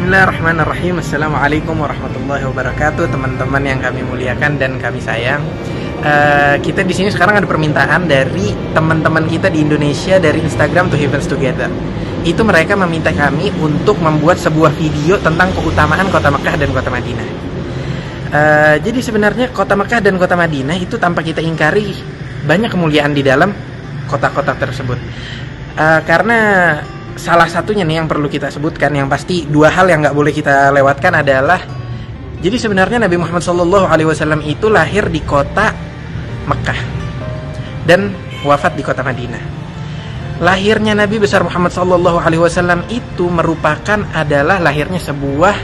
Bismillahirrahmanirrahim. Assalamualaikum warahmatullahi wabarakatuh, teman-teman yang kami muliakan dan kami sayang. Kita di sini sekarang ada permintaan dari teman-teman kita di Indonesia dari Instagram To Heavens Together. Itu mereka meminta kami untuk membuat sebuah video tentang keutamaan kota Mekah dan kota Madinah. Jadi sebenarnya kota Mekah dan kota Madinah itu tanpa kita ingkari banyak kemuliaan di dalam kota-kota tersebut. Karena salah satunya nih yang perlu kita sebutkan, yang pasti dua hal yang nggak boleh kita lewatkan adalah, jadi sebenarnya Nabi Muhammad SAW itu lahir di kota Mekah dan wafat di kota Madinah. Lahirnya Nabi besar Muhammad SAW itu merupakan adalah lahirnya sebuah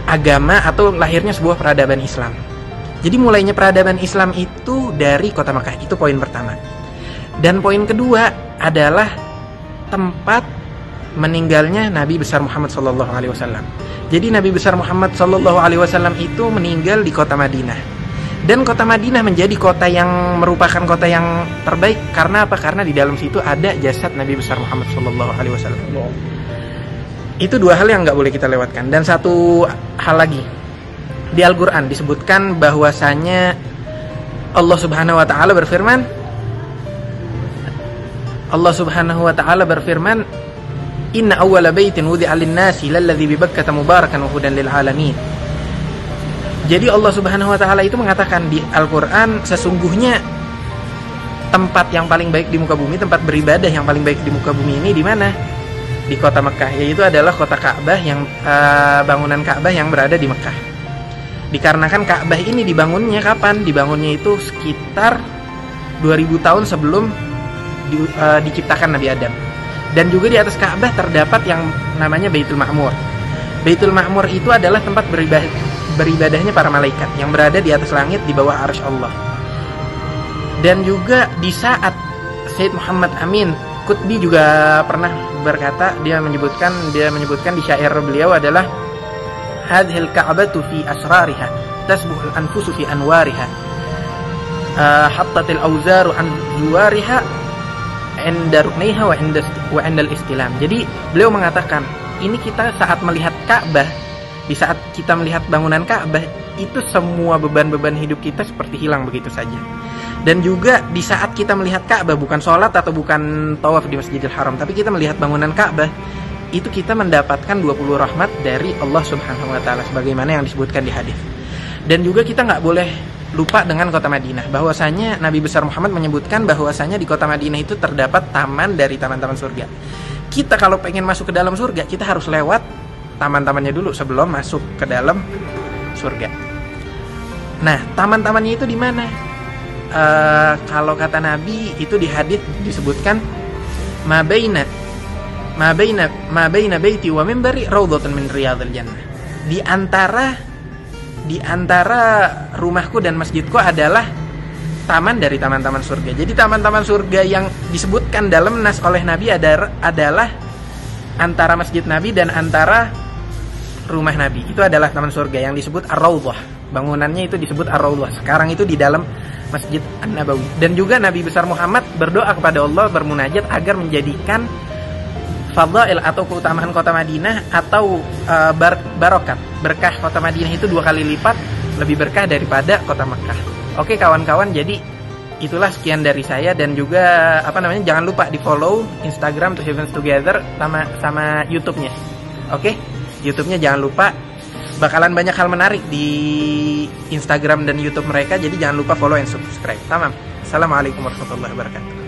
agama atau lahirnya sebuah peradaban Islam. Jadi mulainya peradaban Islam itu dari kota Mekah, itu poin pertama. Dan poin kedua adalah tempat meninggalnya Nabi besar Muhammad SAW. Jadi Nabi besar Muhammad SAW itu meninggal di kota Madinah. Dan kota Madinah menjadi kota yang merupakan kota yang terbaik. Karena apa? Karena di dalam situ ada jasad Nabi besar Muhammad SAW. Itu dua hal yang nggak boleh kita lewatkan. Dan satu hal lagi, di Al-Quran disebutkan bahwasanya Allah Subhanahu Wa Taala berfirman, Inna awwala baitin wudi'a lin-nasi lalladzi bi Bakkah mubarakan wa hudan lil alamin. Jadi Allah Subhanahu wa taala itu mengatakan di Al-Qur'an, sesungguhnya tempat yang paling baik di muka bumi, tempat beribadah yang paling baik di muka bumi ini di mana? Di kota Mekah, yaitu adalah kota Ka'bah yang bangunan Ka'bah yang berada di Mekah. Dikarenakan Ka'bah ini dibangunnya kapan? Dibangunnya itu sekitar 2000 tahun sebelum diciptakan Nabi Adam. Dan juga di atas Ka'bah terdapat yang namanya Baitul Ma'mur. Baitul Ma'mur itu adalah tempat beribadahnya para malaikat yang berada di atas langit di bawah arsy Allah. Dan juga di saat Sayyid Muhammad Amin Qutbi juga pernah berkata, dia menyebutkan di syair beliau adalah hadhil ka'batu fi asrariha tasbuhul anfusu fi anwariha hattatil auzaru an zuwariha inda rukniha wa indal istilam. Jadi beliau mengatakan, ini kita saat melihat Ka'bah, di saat kita melihat bangunan Ka'bah, itu semua beban-beban hidup kita seperti hilang begitu saja. Dan juga di saat kita melihat Ka'bah, bukan sholat atau bukan tawaf di Masjidil Haram, tapi kita melihat bangunan Ka'bah, itu kita mendapatkan 20 rahmat dari Allah Subhanahu wa taala sebagaimana yang disebutkan di hadis. Dan juga kita nggak boleh lupa dengan kota Madinah, bahwasanya Nabi besar Muhammad menyebutkan bahwasanya di kota Madinah itu terdapat taman dari taman-taman surga. Kita kalau pengen masuk ke dalam surga, kita harus lewat taman-tamannya dulu sebelum masuk ke dalam surga. Nah, taman-tamannya itu di mana? Kalau kata Nabi itu di hadis disebutkan ma baina baiti wa minbari raudhatun min riyadhil jannah. Di antara rumahku dan masjidku adalah taman dari taman-taman surga. Jadi taman-taman surga yang disebutkan dalam nas oleh Nabi adalah antara masjid Nabi dan antara rumah Nabi. Itu adalah taman surga yang disebut Ar-Raudhah. Bangunannya itu disebut Ar-Raudhah. Sekarang itu di dalam Masjid An-Nabawi. Dan juga Nabi besar Muhammad berdoa kepada Allah, bermunajat agar menjadikan fadail atau keutamaan kota Madinah atau barokat, berkah kota Madinah itu 2 kali lipat lebih berkah daripada kota Mekah. Oke kawan-kawan, jadi itulah sekian dari saya. Dan juga jangan lupa di follow Instagram To Heavens Together sama YouTube-nya. Oke, YouTube-nya jangan lupa, bakalan banyak hal menarik di Instagram dan YouTube mereka, jadi jangan lupa follow and subscribe. Tamam. Assalamualaikum warahmatullahi wabarakatuh.